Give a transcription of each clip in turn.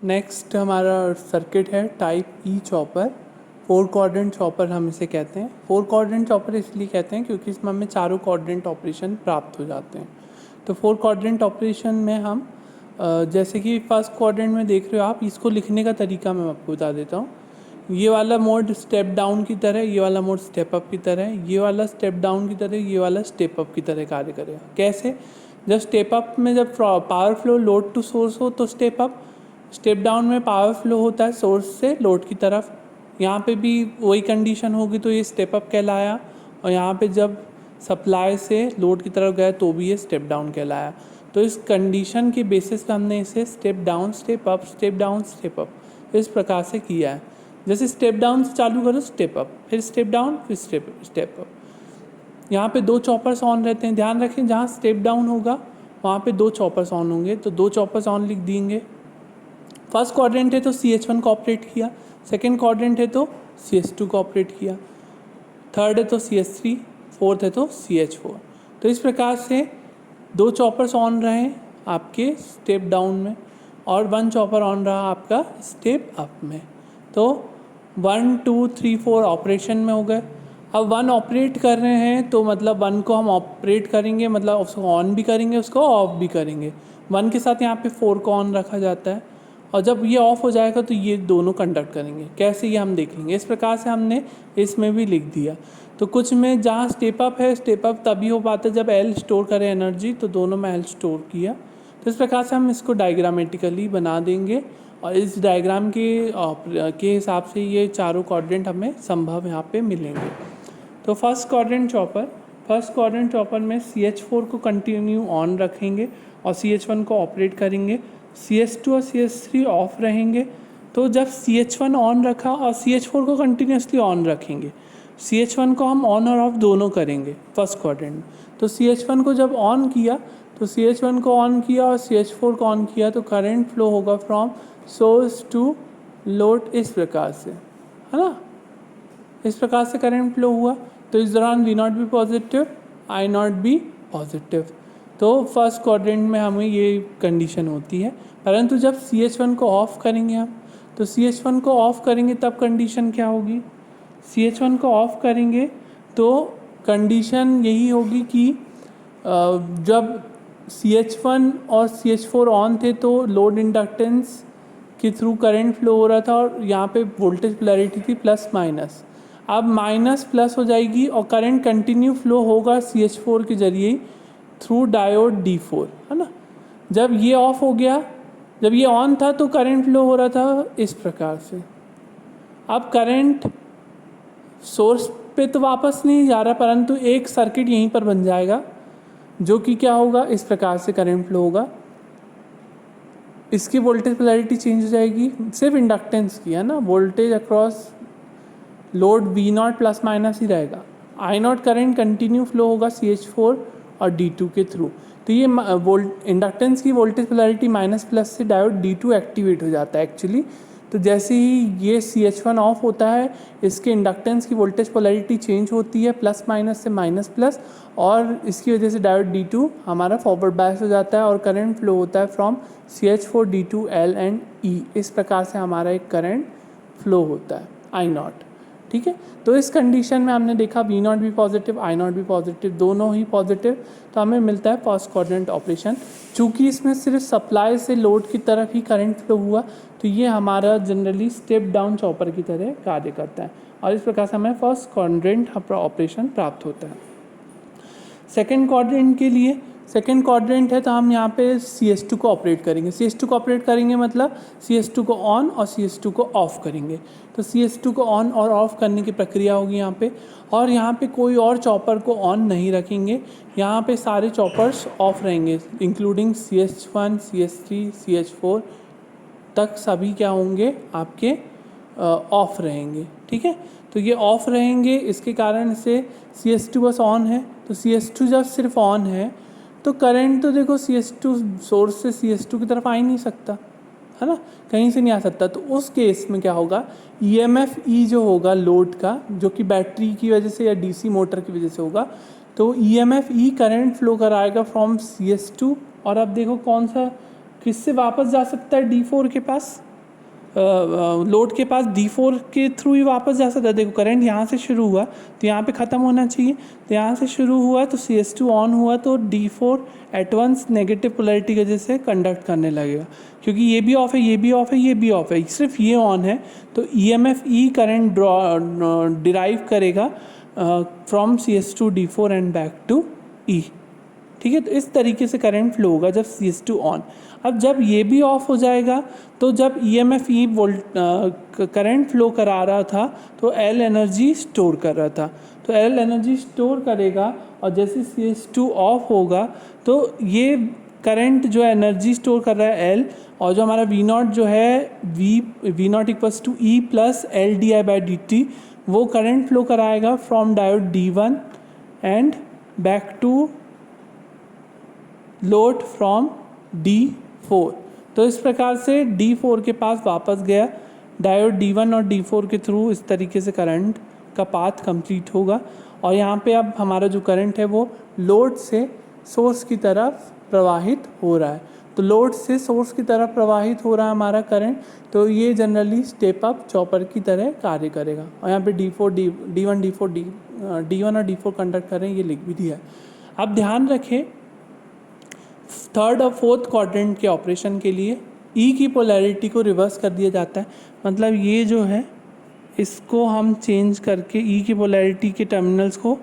Next हमारा circuit है type ई chopper, 4 quadrant chopper हम इसे कहते हैं। 4 क्वाड्रेंट चॉपर इसलिए कहते हैं क्योंकि इसमें हमें चारों क्वाड्रेंट ऑपरेशन प्राप्त हो जाते हैं। तो 4 क्वाड्रेंट ऑपरेशन में हम जैसे कि फर्स्ट क्वाड्रेंट में देख रहे हो आप, इसको लिखने का तरीका मैं आपको बता देता हूँ। ये वाला मोड स्टेप डाउन की तरह, ये वाला मोड स्टेप अप की तरह, ये वाला स्टेप डाउन की तरह, ये वाला स्टेप अप की तरह कार्य करेगा। कैसे? जब स्टेप अप में जब power flow load to source हो तो स्टेप अप, स्टेप डाउन में पावर फ्लो होता है सोर्स से लोड की तरफ। यहाँ पे भी वही कंडीशन होगी तो ये स्टेप अप कहलाया, और यहाँ पे जब सप्लाई से लोड की तरफ गया तो भी ये स्टेप डाउन कहलाया। तो इस कंडीशन के बेसिस पे हमने इसे step down step up, step down step up इस प्रकार से किया है। जैसे स्टेप डाउन से चालू करो स्टेप अप, फिर स्टेप डाउन, फिर स्टेप अप। यहाँ पे 2 चॉपर्स ऑन रहते हैं, ध्यान रखें जहाँ स्टेप डाउन होगा वहाँ पे 2 चॉपर्स ऑन होंगे, तो 2 चॉपर्स ऑन लिख देंगे। फर्स्ट क्वाड्रेंट है तो CH1 को ऑपरेट किया, सेकेंड क्वाड्रेंट है तो CS2 को ऑपरेट किया, थर्ड है तो CS3, फोर्थ है तो CH4। तो इस प्रकार से 2 चॉपर्स ऑन रहे आपके स्टेप डाउन में और 1 चॉपर ऑन रहा आपका स्टेप अप में। तो 1 2 3 4 ऑपरेशन में हो गए। अब 1 ऑपरेट कर रहे हैं तो मतलब 1 को हम ऑपरेट करेंगे, मतलब उसको ऑन भी करेंगे, उसको ऑफ भी करेंगे। 1 के साथ यहाँ पे 4 को ऑन रखा जाता है, और जब ये ऑफ हो जाएगा तो ये दोनों कंडक्ट करेंगे। कैसे ये हम देख लेंगे। इस प्रकार से हमने इसमें भी लिख दिया। तो कुछ में जहाँ स्टेप अप है, स्टेप अप तभी हो पाता है जब L स्टोर करे एनर्जी, तो दोनों में L स्टोर किया। तो इस प्रकार से हम इसको डायग्रामेटिकली बना देंगे, और इस डायग्राम के हिसाब से ये चारों क्वाड्रेंट हमें संभव यहाँ पे मिलेंगे। तो फर्स्ट क्वाड्रेंट चॉपर में CH4 को कंटिन्यू ऑन रखेंगे और CH1 को ऑपरेट करेंगे। CS2 और CS3 ऑफ रहेंगे। तो जब CH1 ऑन रखा और CH4 को कंटिन्यूसली ऑन रखेंगे, CH1 को हम ऑन और ऑफ दोनों करेंगे फर्स्ट क्वाड्रेंट में। तो CH1 को जब ऑन किया तो CH1 को ऑन किया और CH4 को ऑन किया, तो करंट फ्लो होगा फ्रॉम सोर्स टू लोड इस प्रकार से, है ना। इस प्रकार से करंट फ्लो हुआ। तो इस दौरान V0 भी पॉजिटिव, I0 भी पॉजिटिव। तो फर्स्ट क्वाड्रेंट में हमें ये कंडीशन होती है। परंतु जब CH1 को ऑफ करेंगे हम, तो CH1 को ऑफ करेंगे तब कंडीशन क्या होगी। CH1 को ऑफ करेंगे तो कंडीशन यही होगी कि जब CH1 और CH4 ऑन थे तो लोड इंडक्टेंस के थ्रू करंट फ्लो हो रहा था, और यहाँ पे वोल्टेज पोलैरिटी थी प्लस माइनस। अब माइनस प्लस हो जाएगी और करंट कंटिन्यू फ्लो होगा CH4 के जरिए थ्रू डायोड D4, है ना। जब ये ऑफ हो गया, जब ये ऑन था तो करंट फ्लो हो रहा था इस प्रकार से। अब करंट सोर्स पे तो वापस नहीं जा रहा, परंतु एक सर्किट यहीं पर बन जाएगा जो कि क्या होगा, इस प्रकार से करंट फ्लो होगा। इसकी वोल्टेज पोलैरिटी चेंज हो जाएगी, सिर्फ इंडक्टेंस की, है ना। Voltage across load V0 plus minus ही रहेगा। I0 करंट कंटिन्यू फ्लो होगा CH4 और D2 के थ्रू। तो ये इंडक्टेंस की वोल्टेज पोलैरिटी माइनस प्लस से डायोड D2 एक्टिवेट हो जाता है एक्चुअली। तो जैसे ही ये CH1 ऑफ होता है, इसके इंडक्टेंस की वोल्टेज पोलैरिटी चेंज होती है प्लस माइनस से माइनस प्लस, और इसकी वजह से डायोड D2 हमारा फॉरवर्ड बायस हो जाता है और करंट फ्लो होता है from CH4 D2 L and E। इस प्रकार से हमारा एक करंट फ्लो होता है I0, ठीक है। तो इस कंडीशन में हमने देखा V0 भी पॉजिटिव, I0 भी पॉजिटिव, दोनों ही पॉजिटिव, तो हमें मिलता है फर्स्ट क्वाड्रेंट ऑपरेशन। चूँकि इसमें सिर्फ सप्लाई से लोड की तरफ ही करंट फ्लो हुआ, तो ये हमारा जनरली स्टेप डाउन चॉपर की तरह कार्य करता है, और इस प्रकार से हमें फर्स्ट क्वाड्रेंट ऑपरेशन प्राप्त होता है। सेकेंड क्वाड्रेंट के लिए, सेकेंड क्वाड्रेंट है तो हम यहाँ पे CS2 को ऑपरेट करेंगे। CS2 को ऑपरेट करेंगे मतलब CS2 को ऑन और CS2 को ऑफ़ करेंगे। तो CS2 को ऑन और ऑफ़ करने की प्रक्रिया होगी यहाँ पे, और यहाँ पे कोई और चॉपर को ऑन नहीं रखेंगे। यहाँ पे सारे चॉपर्स ऑफ रहेंगे, इंक्लूडिंग CH1, CH3, CH4 तक सभी क्या होंगे आपके ऑफ रहेंगे, ठीक है। तो ये ऑफ रहेंगे, इसके कारण से CS2 बस ऑन है। तो CS2 जब सिर्फ ऑन है तो करंट तो देखो CS2 सोर्स से CS2 की तरफ आ ही नहीं सकता, है ना, कहीं से नहीं आ सकता। तो उस केस में क्या होगा, EMF E जो होगा लोड का, जो कि बैटरी की वजह से या DC मोटर की वजह से होगा, तो EMF E करंट फ्लो कराएगा फ्रॉम CS2, और अब देखो कौन सा किससे वापस जा सकता है D4 के पास, लोड के पास D4 के थ्रू ही वापस जा सकता है। देखो करंट यहाँ से शुरू हुआ तो यहाँ पे ख़त्म होना चाहिए, तो यहाँ से शुरू हुआ तो CS2 ऑन हुआ तो D4 eight once negative polarity की वजह से कंडक्ट करने लगेगा, क्योंकि ये भी ऑफ है, ये भी ऑफ है, ये भी ऑफ है, सिर्फ ये ऑन है। तो EMF E करंट डिराइव करेगा from CS2 D4 and back to E। ठीक है, तो इस तरीके से करंट फ्लो होगा जब CS2 ऑन। अब जब ये भी ऑफ हो जाएगा तो जब EMF E करंट फ्लो करा रहा था तो L एनर्जी स्टोर कर रहा था, तो L एनर्जी स्टोर करेगा और जैसे CS2 ऑफ होगा तो ये करंट जो एनर्जी स्टोर कर रहा है L, और जो हमारा V0 जो है V0 equals to E plus LdI/dt, वो करंट फ्लो कराएगा from diode D1 and back to load from D4। तो इस प्रकार से D4 के पास वापस गया, डायोड D1 और D4 के थ्रू इस तरीके से करंट का पाथ कंप्लीट होगा। और यहाँ पे अब हमारा जो करंट है वो लोड से सोर्स की तरफ प्रवाहित हो रहा है। तो लोड से सोर्स की तरफ प्रवाहित हो रहा है हमारा करंट, तो ये जनरली स्टेप अप चॉपर की तरह कार्य करेगा। और यहाँ पे D1 और D4 कंडक्ट कर रहे हैं, ये लिख भी दिया है। अब ध्यान रखें, थर्ड और फोर्थ क्वाड्रेंट के ऑपरेशन के लिए E की पोलैरिटी को रिवर्स कर दिया जाता है। मतलब ये जो है इसको हम चेंज करके E की पोलैरिटी के टर्मिनल्स को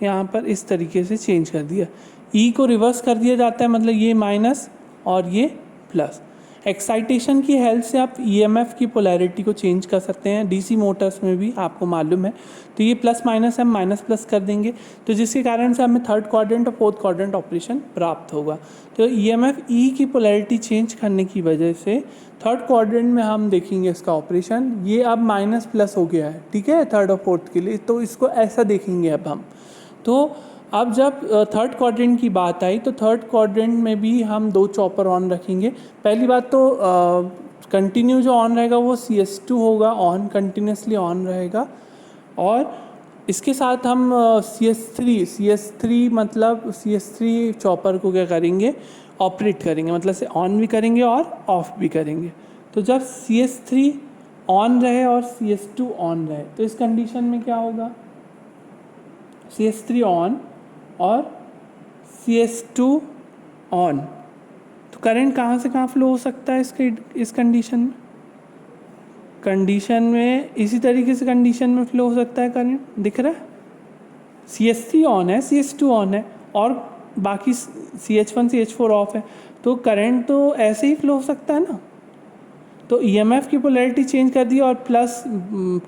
यहाँ पर इस तरीके से चेंज कर दिया, E को रिवर्स कर दिया जाता है, मतलब ये माइनस और ये प्लस। एक्साइटेशन की हेल्प से आप EMF की पोलैरिटी को चेंज कर सकते हैं, DC मोटर्स में भी आपको मालूम है। तो ये प्लस माइनस हम माइनस प्लस कर देंगे, तो जिसके कारण से हमें थर्ड क्वाड्रेंट और फोर्थ क्वाड्रेंट ऑपरेशन प्राप्त होगा। तो EMF E की पोलैरिटी चेंज करने की वजह से थर्ड क्वाड्रेंट में हम देखेंगे इसका ऑपरेशन, ये अब माइनस प्लस हो गया है, ठीक है, थर्ड और फोर्थ के लिए। तो इसको ऐसा देखेंगे अब हम। तो अब जब थर्ड क्वाड्रेंट की बात आई तो थर्ड क्वाड्रेंट में भी हम दो चॉपर ऑन रखेंगे। पहली बात तो कंटिन्यू जो ऑन रहेगा वो CS2 होगा, ऑन कंटिन्यूसली ऑन रहेगा। और इसके साथ हम CS3 मतलब CS3 चॉपर को क्या करेंगे, ऑपरेट करेंगे, मतलब से ऑन भी करेंगे और ऑफ भी करेंगे। तो जब CS3 ऑन रहे और CS2 ऑन रहे तो इस कंडीशन में क्या होगा, CS3 ऑन और CS2 ऑन, तो करंट कहाँ से कहाँ फ्लो हो सकता है इस कंडीशन में इसी तरीके से कंडीशन में फ्लो हो सकता है करंट। दिख रहा है, CS3 ऑन है, CS2 ऑन है और बाकी CH1 CH4 ऑफ है, तो करंट तो ऐसे ही फ्लो हो सकता है ना। तो EMF की पोलैरिटी चेंज कर दी और प्लस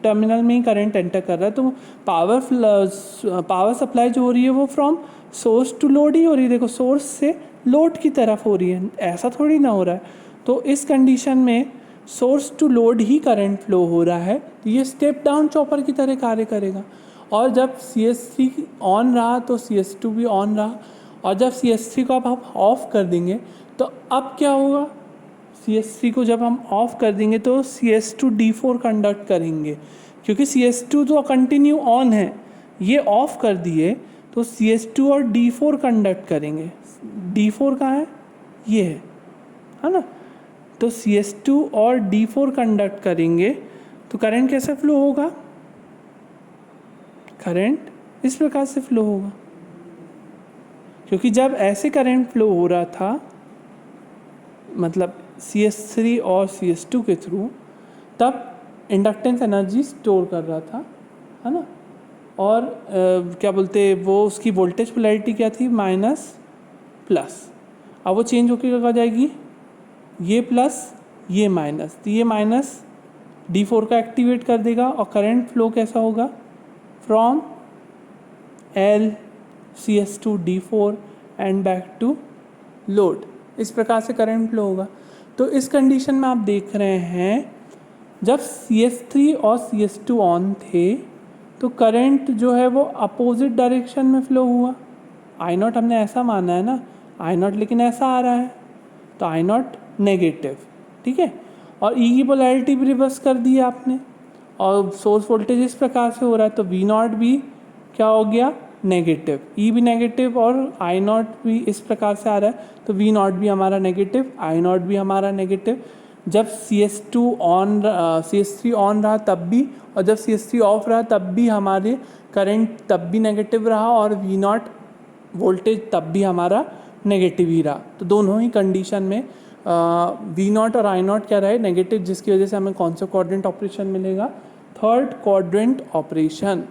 टर्मिनल में ही करंट एंटर कर रहा है, तो पावर सप्लाई जो हो रही है वो फ्रॉम सोर्स टू लोड ही हो रही है। देखो सोर्स से लोड की तरफ हो रही है, ऐसा थोड़ी ना हो रहा है। तो इस कंडीशन में सोर्स टू लोड ही करंट फ्लो हो रहा है, तो ये स्टेप डाउन चॉपर की तरह कार्य करेगा। और जब CS3 ऑन रहा तो CS2 भी ऑन रहा, और जब CS3 को अब हम ऑफ कर देंगे तो अब क्या होगा, CS3 को जब हम ऑफ कर देंगे तो CS2 D4 कंडक्ट करेंगे, क्योंकि CS2 तो कंटिन्यू ऑन है, ये ऑफ कर दिए तो CS2 और D4 कंडक्ट करेंगे। D4 कहाँ है, ये है ना। तो CS2 और D4 कंडक्ट करेंगे तो करंट कैसे फ्लो होगा, करंट इस प्रकार से फ्लो होगा, क्योंकि जब ऐसे करंट फ्लो हो रहा था मतलब CS3 और CS2 के थ्रू, तब इंडक्टेंस एनर्जी स्टोर कर रहा था, है ना। और क्या बोलते वो उसकी वोल्टेज पोलैरिटी क्या थी, माइनस प्लस। अब वो चेंज होकर क्या जाएगी, ये प्लस ये माइनस, तो ये माइनस D4 का एक्टिवेट कर देगा और करंट फ्लो कैसा होगा, from L CS2 D4 and back to load, इस प्रकार से करंट फ्लो होगा। तो इस कंडीशन में आप देख रहे हैं जब CS3 और CS2 ऑन थे तो करंट जो है वो अपोजिट डायरेक्शन में फ्लो हुआ। I0 हमने ऐसा माना है ना, I0 लेकिन ऐसा आ रहा है तो I0 नेगेटिव, ठीक है। और E की पोलैरिटी भी रिवर्स कर दी आपने, और सोर्स वोल्टेज इस प्रकार से हो रहा है तो V0 भी क्या हो गया, नेगेटिव, E भी नेगेटिव और I0 भी इस प्रकार से आ रहा है तो V0 भी हमारा नेगेटिव, I0 भी हमारा नेगेटिव। जब CS3 ऑन रहा तब भी, और जब CS3 ऑफ रहा तब भी हमारे करंट तब भी नेगेटिव रहा, और V0 वोल्टेज तब भी हमारा नेगेटिव ही रहा। तो दोनों ही कंडीशन में V0 और I0 क्या रहे, नेगेटिव, जिसकी वजह से हमें कौन सा क्वाड्रेंट ऑपरेशन मिलेगा, थर्ड क्वाड्रेंट ऑपरेशन।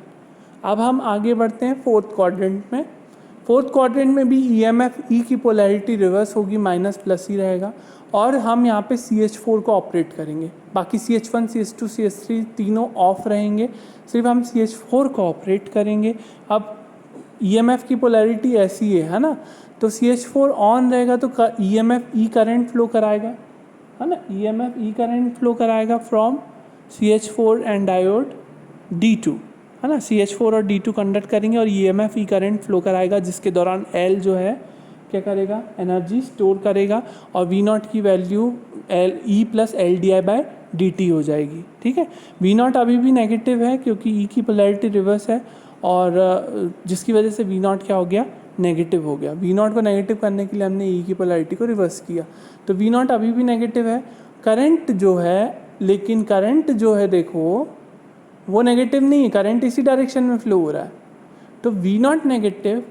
अब हम आगे बढ़ते हैं फोर्थ क्वाड्रेंट में। फोर्थ क्वाड्रेंट में भी EMF E की पोलैरिटी रिवर्स होगी, माइनस प्लस ही रहेगा, और हम यहाँ पे CH4 को ऑपरेट करेंगे। बाकी CH1, CH2, CH3 तीनों ऑफ रहेंगे, सिर्फ हम CH4 को ऑपरेट करेंगे। अब EMF की पोलैरिटी ऐसी है ना, तो CH4 ऑन रहेगा तो EMF E करंट फ्लो कराएगा, है ना, EMF E करंट फ्लो कराएगा from CH4 and diode D2, है ना। CH4 और D2 कंडक्ट करेंगे और EMF E करंट फ्लो कराएगा, जिसके दौरान L जो है क्या करेगा, एनर्जी स्टोर करेगा, और V0 की वैल्यू E प्लस LdI/dt हो जाएगी। ठीक है, V0 अभी भी नेगेटिव है क्योंकि E की पोलैरिटी रिवर्स है, और जिसकी वजह से V0 क्या हो गया, नेगेटिव हो गया। V0 को नेगेटिव करने के लिए हमने E की पोलैरिटी को रिवर्स किया, तो V0 अभी भी नेगेटिव है। करंट जो है, लेकिन करंट जो है देखो वो नेगेटिव नहीं है, करंट इसी डायरेक्शन में फ्लो हो रहा है। तो V0 नेगेटिव,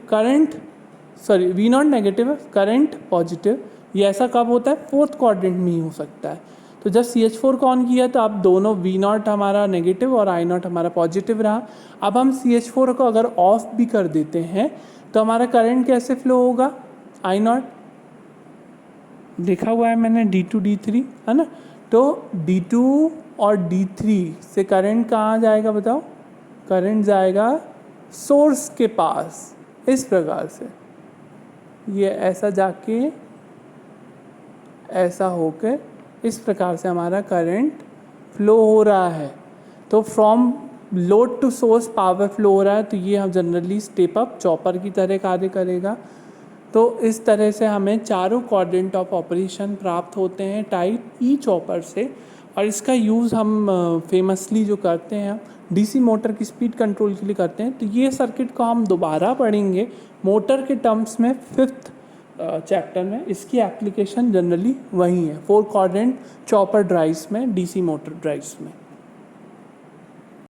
V0 नेगेटिव है, करंट पॉजिटिव। ये ऐसा कब होता है, फोर्थ क्वाड्रेंट में ही हो सकता है। तो जब CH4 को ऑन किया तो अब दोनों V0 हमारा नेगेटिव और I0 हमारा पॉजिटिव रहा। अब हम CH4 को अगर ऑफ भी कर देते हैं तो हमारा करंट कैसे फ्लो होगा, I0 लिखा हुआ है मैंने, D2 D3, है ना। तो D2 और D3 से करंट कहाँ जाएगा बताओ, करंट जाएगा सोर्स के पास, इस प्रकार से ये ऐसा जाके ऐसा होकर इस प्रकार से हमारा करंट फ्लो हो रहा है। तो from load to source power flow हो रहा है, तो ये हम जनरली स्टेप अप चॉपर की तरह कार्य करेगा। तो इस तरह से हमें चारों क्वाड्रेंट ऑफ ऑपरेशन प्राप्त होते हैं टाइप ई चॉपर से, और इसका यूज़ हम फेमसली जो करते हैं डीसी मोटर की स्पीड कंट्रोल के लिए करते हैं। तो ये सर्किट को हम दोबारा पढ़ेंगे मोटर के टर्म्स में 5th चैप्टर में। इसकी एप्लीकेशन जनरली वही है 4 क्वाड्रेंट चॉपर ड्राइव्स में, डीसी मोटर ड्राइव्स में।